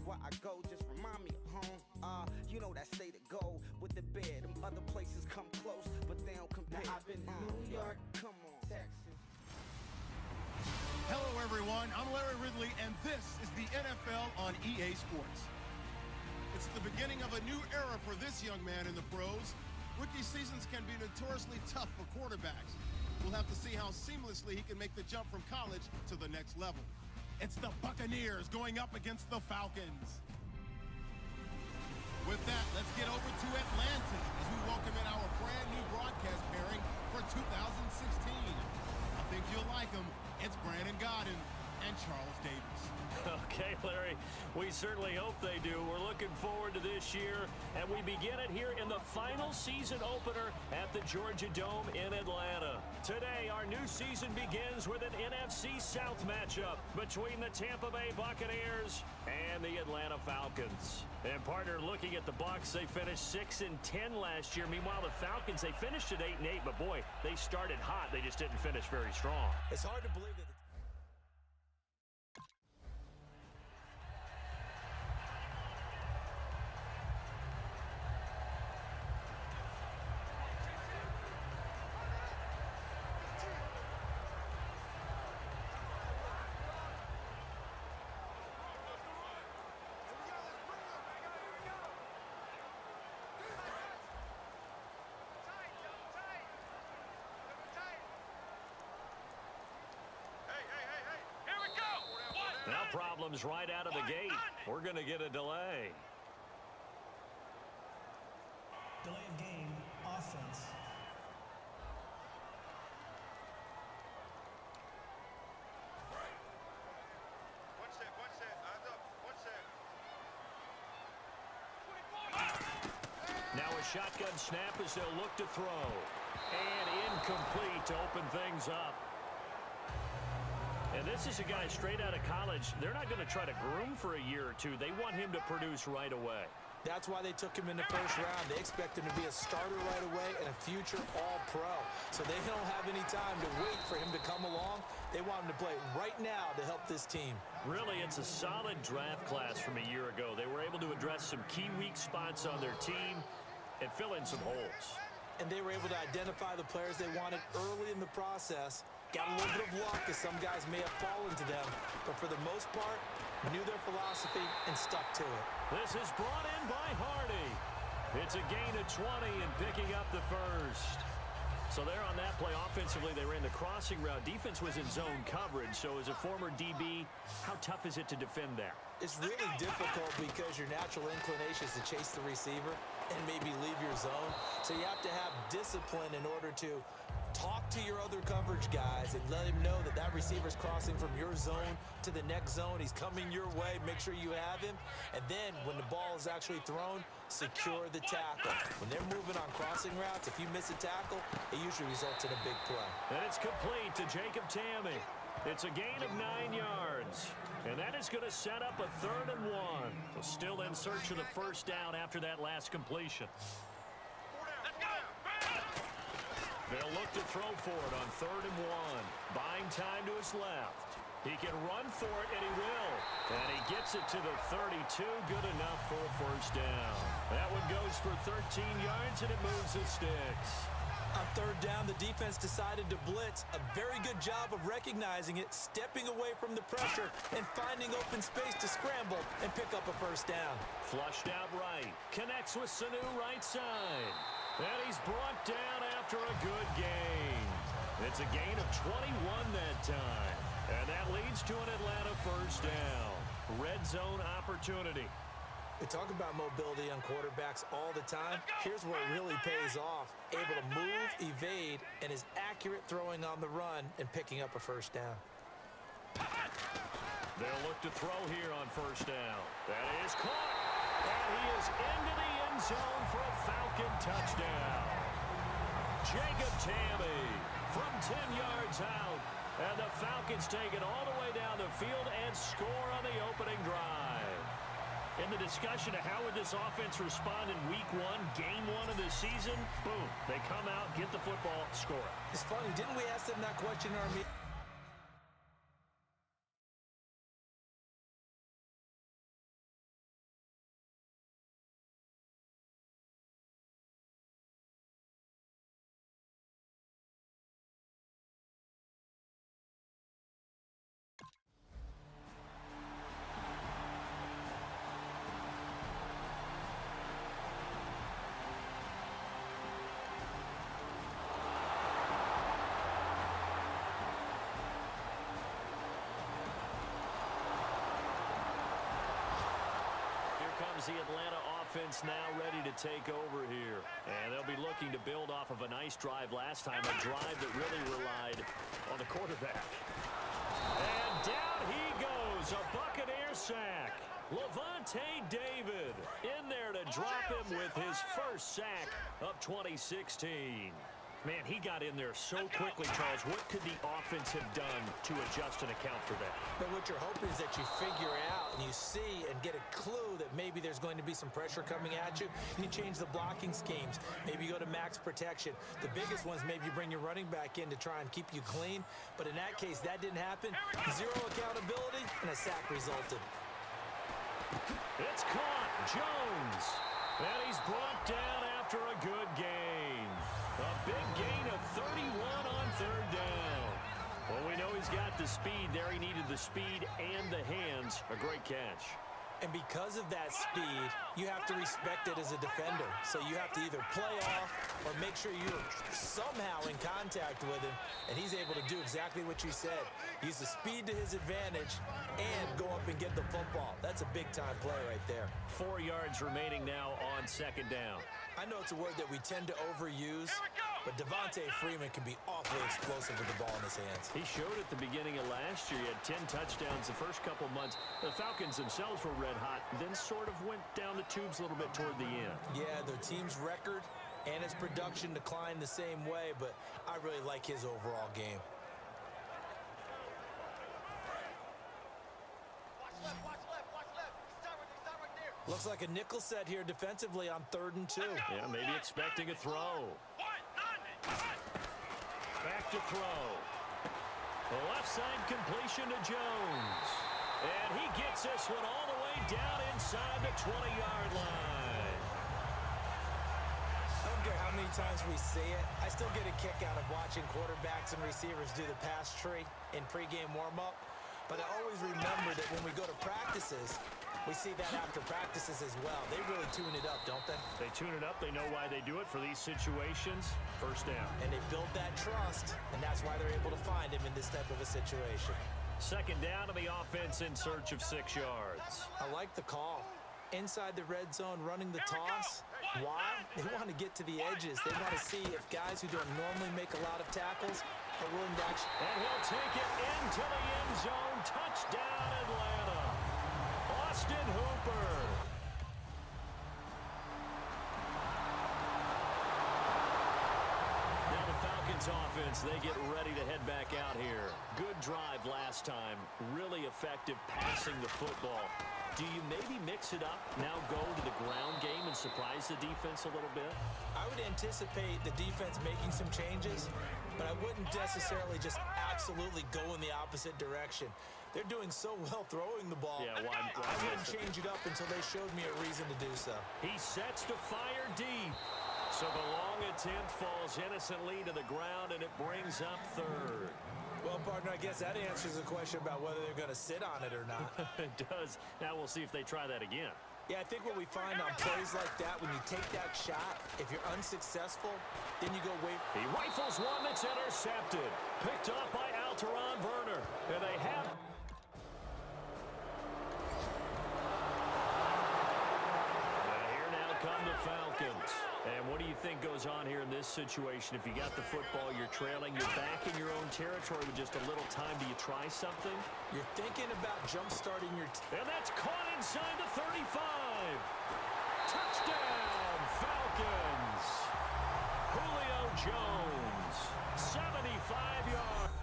where I go just remind me of home. You know that state of gold with the bed. Them other places come close, but they don't compare. Now I've been to New York, come on, Texas. Hello, everyone. I'm Larry Ridley, and this is the NFL on EA Sports. It's the beginning of a new era for this young man in the pros. Rookie seasons can be notoriously tough for quarterbacks. We'll have to see how seamlessly he can make the jump from college to the next level. It's the Buccaneers going up against the Falcons. With that, let's get over to Atlanta as we welcome in our brand new broadcast pairing for 2016. I think you'll like them. It's Brandon Godden and Charles Davis. Okay, Larry, we certainly hope they do. We're looking forward to this year, and we begin it here in the final season opener at the Georgia Dome in Atlanta. Today, our new season begins with an NFC South matchup between the Tampa Bay Buccaneers and the Atlanta Falcons. And, partner, looking at the Bucs, they finished 6-10 last year. Meanwhile, the Falcons, they finished at 8-8, but, boy, they started hot. They just didn't finish very strong. It's hard to believe that. Now problems right out of the gate. We're going to get a delay. Delay of game, offense. One set, eyes up, one set. Now a shotgun snap as they'll look to throw. And incomplete to open things up. And this is a guy straight out of college. They're not going to try to groom for a year or two. They want him to produce right away. That's why they took him in the first round. They expect him to be a starter right away and a future all-pro. So they don't have any time to wait for him to come along. They want him to play right now to help this team. Really, it's a solid draft class from a year ago. They were able to address some key weak spots on their team and fill in some holes. And they were able to identify the players they wanted early in the process. Got a little bit of luck as some guys may have fallen to them, but for the most part, knew their philosophy and stuck to it. This is brought in by Hardy. It's a gain of 20 and picking up the first. So there on that play, offensively, they ran the crossing route. Defense was in zone coverage, so as a former DB, how tough is it to defend that? It's really difficult because your natural inclination is to chase the receiver and maybe leave your zone. So you have to have discipline in order to talk to your other coverage guys and let him know that that receiver's crossing from your zone to the next zone. He's coming your way. Make sure you have him. And then when the ball is actually thrown, secure the tackle. When they're moving on crossing routes, if you miss a tackle, it usually results in a big play. And it's complete to Jacob Tammy. It's a gain of 9 yards. And that is going to set up a 3rd and 1. So still in search of the first down after that last completion. They'll look to throw for it on 3rd and 1. Buying time to his left. He can run for it, and he will. And he gets it to the 32. Good enough for a first down. That one goes for 13 yards, and it moves the sticks. On 3rd down, the defense decided to blitz. A very good job of recognizing it, stepping away from the pressure, and finding open space to scramble and pick up a first down. Flushed out right. Connects with Sanu right side. And he's brought down after a good gain. It's a gain of 21 that time. And that leads to an Atlanta first down. Red zone opportunity. We talk about mobility on quarterbacks all the time. Here's where it really pays off. Able to move, evade, and is accurate throwing on the run and picking up a first down. They'll look to throw here on first down. That is caught. And he is into the end zone for a Falcon touchdown. Jacob Tammy from 10 yards out. And the Falcons take it all the way down the field and score on the opening drive. In the discussion of how would this offense respond in week 1, game 1 of the season, boom, they come out, get the football, score it. It's funny, didn't we ask them that question in our meeting? is the Atlanta offense now ready to take over here. And they'll be looking to build off of a nice drive last time, a drive that really relied on the quarterback. And down he goes, a Buccaneer sack. Levante David in there to drop him with his first sack of 2016. Man, he got in there so quickly, Charles. What could the offense have done to adjust and account for that? But what you're hoping is that you figure out and you see and get a clue that maybe there's going to be some pressure coming at you. You change the blocking schemes. Maybe you go to max protection. The biggest ones, maybe you bring your running back in to try and keep you clean. But in that case, that didn't happen. Zero accountability, and a sack resulted. It's caught. Jones. And he's brought down after a good gain. A big gain of 31 on third down. Well, we know he's got the speed there. He needed the speed and the hands. A great catch. And because of that speed, you have to respect it as a defender. So you have to either play off or make sure you're somehow in contact with him, and he's able to do exactly what you said. Use the speed to his advantage and go up and get the football. That's a big-time play right there. 4 yards remaining now on second down. I know it's a word that we tend to overuse, but Devontae Freeman can be awfully explosive with the ball in his hands. He showed at the beginning of last year. He had 10 touchdowns the first couple months. The Falcons themselves were red hot, then sort of went down the tubes a little bit toward the end. Yeah, their team's record and his production declined the same way, but I really like his overall game. Looks like a nickel set here defensively on 3rd and 2. Yeah, maybe expecting a throw. Back to throw. The left side completion to Jones. And he gets this one all the way down inside the 20-yard line. I don't care how many times we see it. I still get a kick out of watching quarterbacks and receivers do the pass tree in pregame warm-up. But I always remember that when we go to practices, we see that after practices as well. They really tune it up, don't they? They tune it up. They know why they do it for these situations. First down. And they build that trust, and that's why they're able to find him in this type of a situation. Second down to the offense in search of 6 yards. I like the call. Inside the red zone, running the toss. Why? They want to get to the edges. They want to see if guys who don't normally make a lot of tackles are willing to actually... And he'll take it into the end zone. Touchdown, Atlanta. Austin Hooper. Now the Falcons offense, they get ready to head back out here. Good drive last time. Really effective passing the football. Do you maybe mix it up, now go to the ground game and surprise the defense a little bit? I would anticipate the defense making some changes, but I wouldn't necessarily just absolutely go in the opposite direction. They're doing so well throwing the ball. Yeah, why I wouldn't change it up until they showed me a reason to do so. He sets to fire deep. So the long attempt falls innocently to the ground, and it brings up third. Well, partner, I guess that answers the question about whether they're going to sit on it or not. It does. Now we'll see if they try that again. Yeah, I think what we find on plays like that, when you take that shot, if you're unsuccessful, then you go wait. He rifles one that's intercepted. Picked up by Alteron Werner. And they have... Here now come the Falcons. And what do you think goes on here in this situation? If you got the football, you're trailing, you're back in your own territory with just a little time. Do you try something? You're thinking about jump-starting your... And that's caught inside the 35. Touchdown, Falcons. Julio Jones, 75 yards.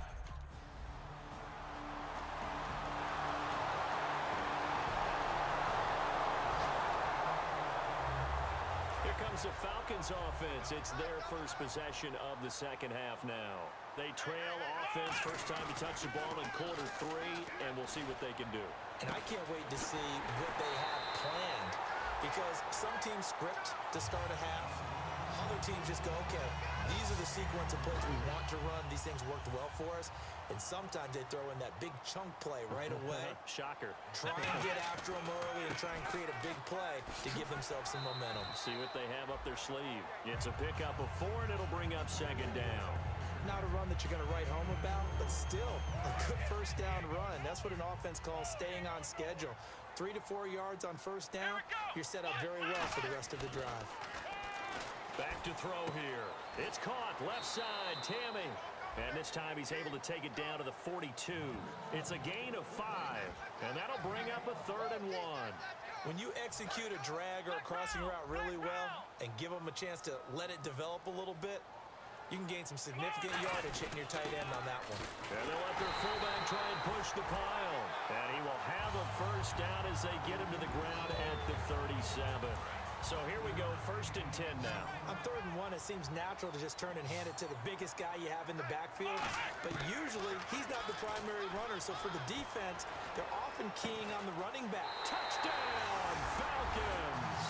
Here comes the Falcons offense. It's their first possession of the second half now. They trail offense first time to touch the ball in quarter 3, and we'll see what they can do. And I can't wait to see what they have planned, because some teams script to start a half. Other teams just go, okay, these are the sequence of plays we want to run. These things worked well for us. And sometimes they throw in that big chunk play right away. Shocker. Try and get after them early and try and create a big play to give themselves some momentum. See what they have up their sleeve. It's a pickup of 4, and it'll bring up second down. Not a run that you're going to write home about, but still a good first down run. That's what an offense calls staying on schedule. 3 to 4 yards on first down, you're set up very well for the rest of the drive. Back to throw here. It's caught left side, Tammy. And this time he's able to take it down to the 42. It's a gain of 5, and that'll bring up a 3rd and 1. When you execute a drag or a crossing route really well and give them a chance to let it develop a little bit, you can gain some significant yardage hitting your tight end on that one. And they'll let their fullback try and push the pile. And he will have a first down as they get him to the ground at the 37. So here we go, 1st and 10 now. On 3rd and 1, it seems natural to just turn and hand it to the biggest guy you have in the backfield. But usually, he's not the primary runner. So for the defense, they're often keying on the running back. Touchdown, Falcons!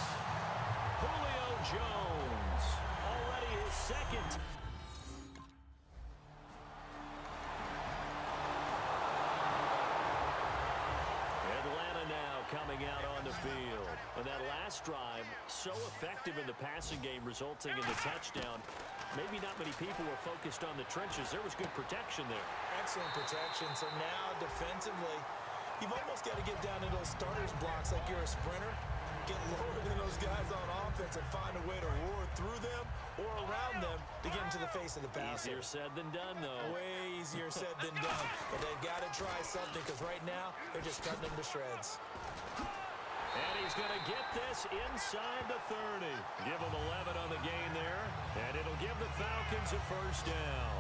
Julio Jones, already his 2nd. Atlanta now coming out on the field. And that last drive, so effective in the passing game, resulting in the touchdown. Maybe not many people were focused on the trenches. There was good protection there. Excellent protection. So now, defensively, you've almost got to get down to those starters blocks like you're a sprinter. Get lower than those guys on offense and find a way to roar through them or around them to get into the face of the passer. Easier said than done, though. Way easier said than done. But they've got to try something because right now, they're just cutting them to shreds. And he's going to get this inside the 30. Give him 11 on the gain there, and it'll give the Falcons a first down.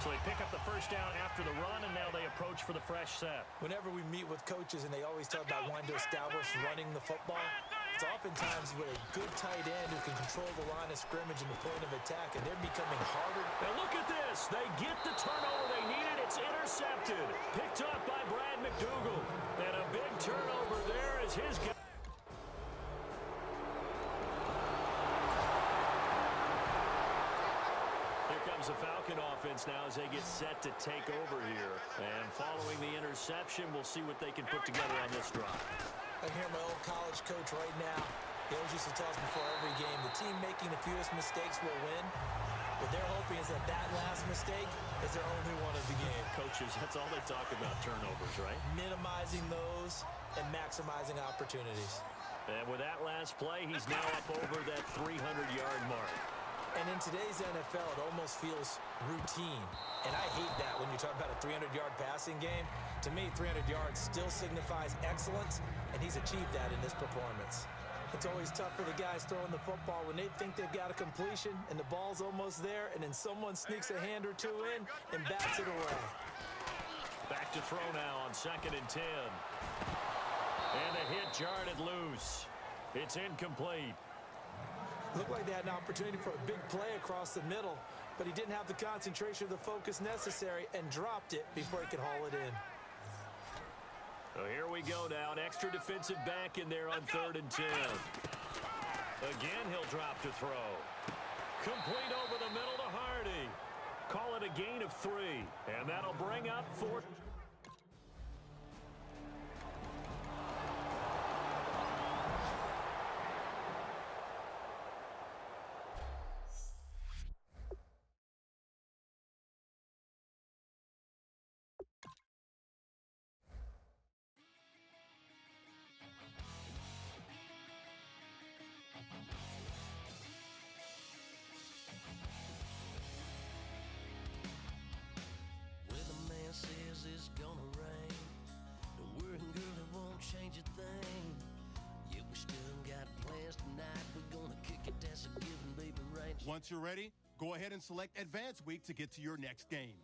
So they pick up the first down after the run, and now they approach for the fresh set. Whenever we meet with coaches and they always talk about wanting to establish running the football, it's oftentimes with a good tight end who can control the line of scrimmage and the point of attack, and they're becoming harder. And look at this. They get the turnover they needed. It's intercepted. Picked up by Brad McDougal. And a big turnover there as his guy. The Falcon offense now as they get set to take over here. And following the interception, we'll see what they can put together on this drive. I hear my old college coach right now. He always used to tell us before every game, the team making the fewest mistakes will win. What they're hoping is that last mistake is their only one of the game. Coaches, that's all they talk about, turnovers, right? Minimizing those and maximizing opportunities. And with that last play, he's now up over that 300-yard mark. And in today's NFL, it almost feels routine. And I hate that when you talk about a 300-yard passing game. To me, 300 yards still signifies excellence, and he's achieved that in this performance. It's always tough for the guys throwing the football when they think they've got a completion and the ball's almost there, and then someone sneaks a hand or two in and bats it away. Back to throw now on 2nd and 10. And a hit jarred it loose. It's incomplete. Looked like they had an opportunity for a big play across the middle, but he didn't have the concentration or the focus necessary and dropped it before he could haul it in. So here we go now. An extra defensive back in there on 3rd and 10. Again, he'll drop to throw. Complete over the middle to Hardy. Call it a gain of 3, and that'll bring up 4. Says it's gonna rain. Don't worry, girl, it won't change a thing. Yeah, we still got plans tonight. We're gonna kick it, that's a given, baby, right? Once you're ready, go ahead and select Advance Week to get to your next game.